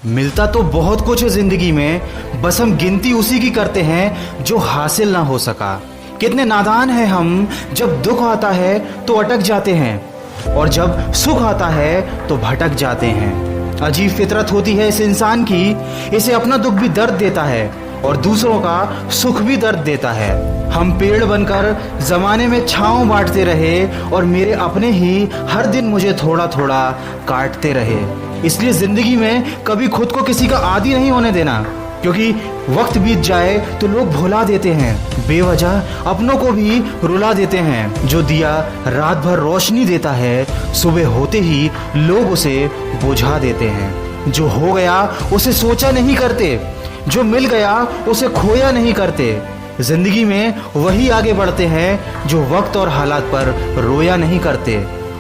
मिलता तो बहुत कुछ है जिंदगी में, बस हम गिनती उसी की करते हैं जो हासिल ना हो सका। कितने नादान हैं हम, जब दुख आता है तो अटक जाते हैं और जब सुख आता है तो भटक जाते हैं। अजीब फितरत होती है इस इंसान की, इसे अपना दुख भी दर्द देता है और दूसरों का सुख भी दर्द देता है। हम पेड़ बनकर जमाने में छांव बांटते रहे और मेरे अपने ही हर दिन मुझे थोड़ा थोड़ा काटते रहे। इसलिए जिंदगी में कभी खुद को किसी का आदी नहीं होने देना, क्योंकि वक्त बीत जाए तो लोग भुला देते हैं, बेवजह अपनों को भी रुला देते हैं। जो दिया रात भर रोशनी देता है, सुबह होते ही लोग उसे बुझा देते हैं। जो हो गया उसे सोचा नहीं करते, जो मिल गया उसे खोया नहीं करते। जिंदगी में वही आगे बढ़ते हैं जो वक्त और हालात पर रोया नहीं करते।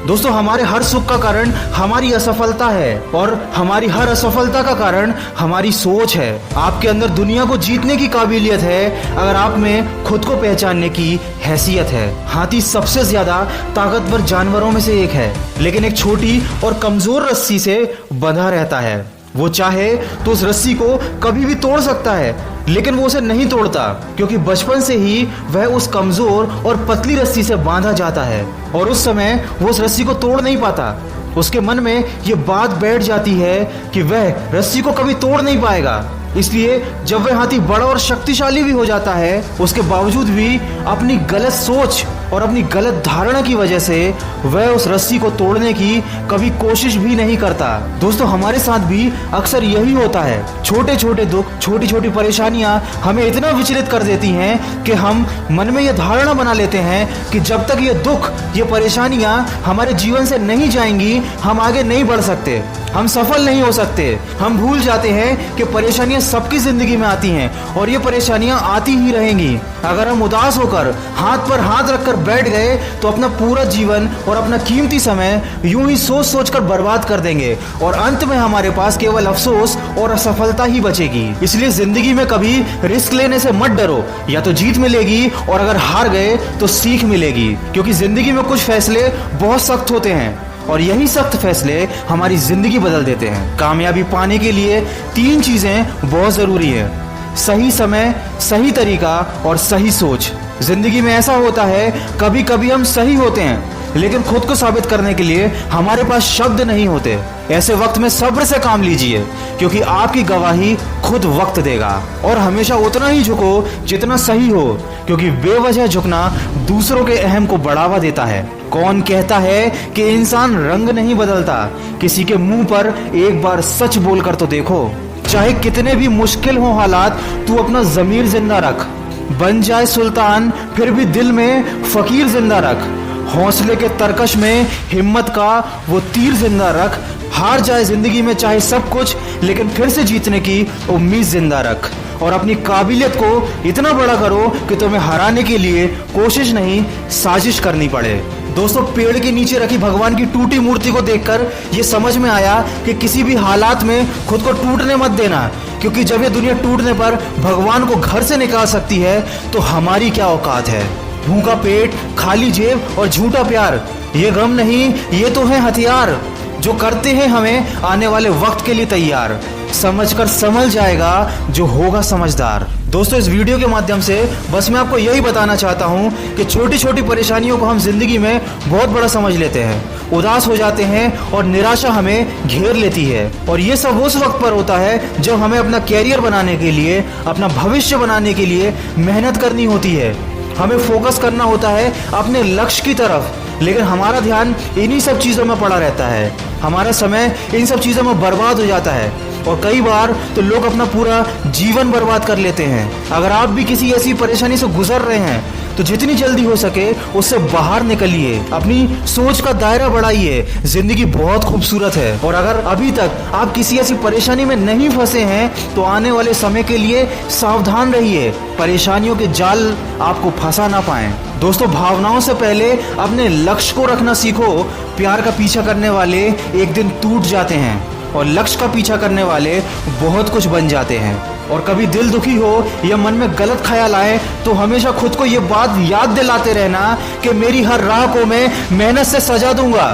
दोस्तों, हमारे हर सुख का कारण हमारी असफलता है और हमारी हर असफलता का कारण हमारी सोच है। आपके अंदर दुनिया को जीतने की काबिलियत है अगर आप में खुद को पहचानने की हैसियत है। हाथी सबसे ज्यादा ताकतवर जानवरों में से एक है, लेकिन एक छोटी और कमजोर रस्सी से बंधा रहता है। वो चाहे तो उस रस्सी को कभी भी तोड़ सकता है, लेकिन वो उसे नहीं तोड़ता, क्योंकि बचपन से ही वह उस कमजोर और पतली रस्सी से बांधा जाता है और उस समय वो उस रस्सी को तोड़ नहीं पाता। उसके मन में ये बात बैठ जाती है कि वह रस्सी को कभी तोड़ नहीं पाएगा। इसलिए जब वह हाथी बड़ा और शक्तिशाली भी हो जाता है, उसके बावजूद भी अपनी गलत सोच और अपनी गलत धारणा की वजह से वह उस रस्सी को तोड़ने की कभी कोशिश भी नहीं करता। दोस्तों, हमारे साथ भी अक्सर यही होता है। छोटे छोटे दुख, छोटी छोटी परेशानियां हमें इतना विचलित कर देती हैं कि हम मन में यह धारणा बना लेते हैं कि जब तक ये दुख, ये परेशानियां हमारे जीवन से नहीं जाएंगी, हम आगे नहीं बढ़ सकते, हम सफल नहीं हो सकते। हम भूल जाते हैं कि परेशानियां सबकी जिंदगी में आती हैं और ये परेशानियां आती ही रहेंगी। अगर हम उदास होकर हाथ पर हाथ रखकर बैठ गए तो अपना पूरा जीवन और अपना कीमती समय यूं ही सोच सोच कर बर्बाद कर देंगे और अंत में हमारे पास केवल अफसोस और असफलता ही बचेगी। इसलिए जिंदगी में कभी रिस्क लेने से मत डरो, या तो जीत मिलेगी और अगर हार गए तो सीख मिलेगी, क्योंकि जिंदगी में कुछ फैसले बहुत सख्त होते हैं और यही सख्त फैसले हमारी जिंदगी बदल देते हैं। कामयाबी पाने के लिए 3 चीजें बहुत जरूरी है: सही समय, सही तरीका और सही सोच। जिंदगी में ऐसा होता है, कभी कभी हम सही होते हैं लेकिन खुद को साबित करने के लिए हमारे पास शब्द नहीं होते। ऐसे वक्त में सब्र से काम लीजिए, क्योंकि आपकी गवाही खुद वक्त देगा। और हमेशा उतना ही झुको जितना सही हो, क्योंकि बेवजह झुकना दूसरों के अहम को बढ़ावा देता है। कौन कहता है कि इंसान रंग नहीं बदलता? किसी के मुंह पर एक बार सच बोलकर तो देखो। चाहे कितने भी मुश्किल हो हालात, तू अपना जमीर जिंदा रख। बन जाए सुल्तान फिर भी दिल में फकीर जिंदा रख। हौसले के तरकश में हिम्मत का वो तीर जिंदा रख। हार जाए जिंदगी में चाहे सब कुछ, लेकिन फिर से जीतने की उम्मीद जिंदा रख। और अपनी काबिलियत को इतना बड़ा करो कि तुम्हें हराने के लिए कोशिश नहीं, साजिश करनी पड़े। दोस्तों, पेड़ के नीचे रखी भगवान की टूटी मूर्ति को देखकर ये समझ में आया कि किसी भी हालात में खुद को टूटने मत देना, क्योंकि जब ये दुनिया टूटने पर भगवान को घर से निकाल सकती है तो हमारी क्या औकात है। भूखा पेट, खाली जेब और झूठा प्यार, ये गम नहीं, ये तो है हथियार जो करते हैं हमें आने वाले वक्त के लिए तैयार। समझकर संभल जाएगा जो होगा समझदार। दोस्तों, इस वीडियो के माध्यम से बस मैं आपको यही बताना चाहता हूँ कि छोटी छोटी परेशानियों को हम जिंदगी में बहुत बड़ा समझ लेते हैं, उदास हो जाते हैं और निराशा हमें घेर लेती है। और ये सब उस वक्त पर होता है जब हमें अपना कैरियर बनाने के लिए, अपना भविष्य बनाने के लिए मेहनत करनी होती है। हमें फोकस करना होता है अपने लक्ष्य की तरफ, लेकिन हमारा ध्यान इन्हीं सब चीज़ों में पड़ा रहता है। हमारा समय इन सब चीज़ों में बर्बाद हो जाता है और कई बार तो लोग अपना पूरा जीवन बर्बाद कर लेते हैं। अगर आप भी किसी ऐसी परेशानी से गुजर रहे हैं तो जितनी जल्दी हो सके उससे बाहर निकलिए, अपनी सोच का दायरा बढ़ाइए। जिंदगी बहुत खूबसूरत है और अगर अभी तक आप किसी ऐसी परेशानी में नहीं फंसे हैं तो आने वाले समय के लिए सावधान रहिए, परेशानियों के जाल आपको फंसा ना पाएं। दोस्तों, भावनाओं से पहले अपने लक्ष्य को रखना सीखो। प्यार का पीछा करने वाले एक दिन टूट जाते हैं और लक्ष्य का पीछा करने वाले बहुत कुछ बन जाते हैं। और कभी दिल दुखी हो या मन में गलत ख्याल आए तो हमेशा खुद को ये बात याद दिलाते रहना कि मेरी हर राह को मैं मेहनत से सजा दूंगा।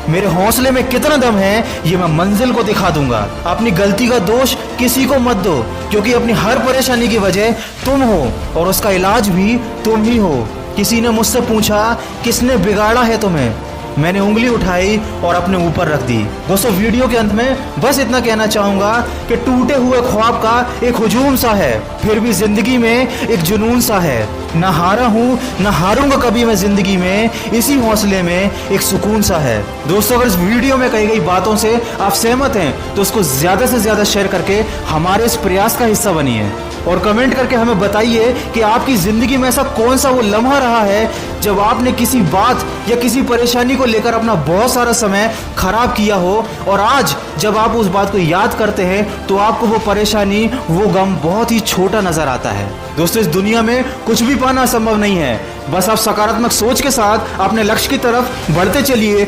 मेरे हौसले में कितना दम है ये मैं मंजिल को दिखा दूंगा। अपनी गलती का दोष किसी को मत दो, क्योंकि अपनी हर परेशानी की वजह तुम हो और उसका इलाज भी तुम ही हो। किसी ने मुझसे पूछा किसने बिगाड़ा है तुम्हें, मैंने उंगली उठाई और अपने ऊपर रख दी। दोस्तों, वीडियो के अंत में बस इतना कहना चाहूंगा कि टूटे हुए ख्वाब का एक हुजूम सा है, फिर भी जिंदगी में एक जुनून सा है। ना हारा हूं ना हारूंगा कभी मैं जिंदगी में, इसी हौसले में एक सुकून सा है। दोस्तों, अगर इस वीडियो में कही गई बातों से आप सहमत हैं तो उसको ज्यादा से ज्यादा शेयर करके हमारे इस प्रयास का हिस्सा बनिए और कमेंट करके हमें बताइए कि आपकी जिंदगी में ऐसा कौन सा वो लम्हा रहा है जब आपने किसी बात या किसी परेशानी को लेकर अपना बहुत सारा समय खराब किया हो और आज जब आप उस बात को याद करते हैं तो आपको वो परेशानी, वो गम बहुत ही छोटा नजर आता है। दोस्तों, इस दुनिया में कुछ भी पाना संभव नहीं है, बस आप सकारात्मक सोच के साथ अपने लक्ष्य की तरफ बढ़ते चलिए।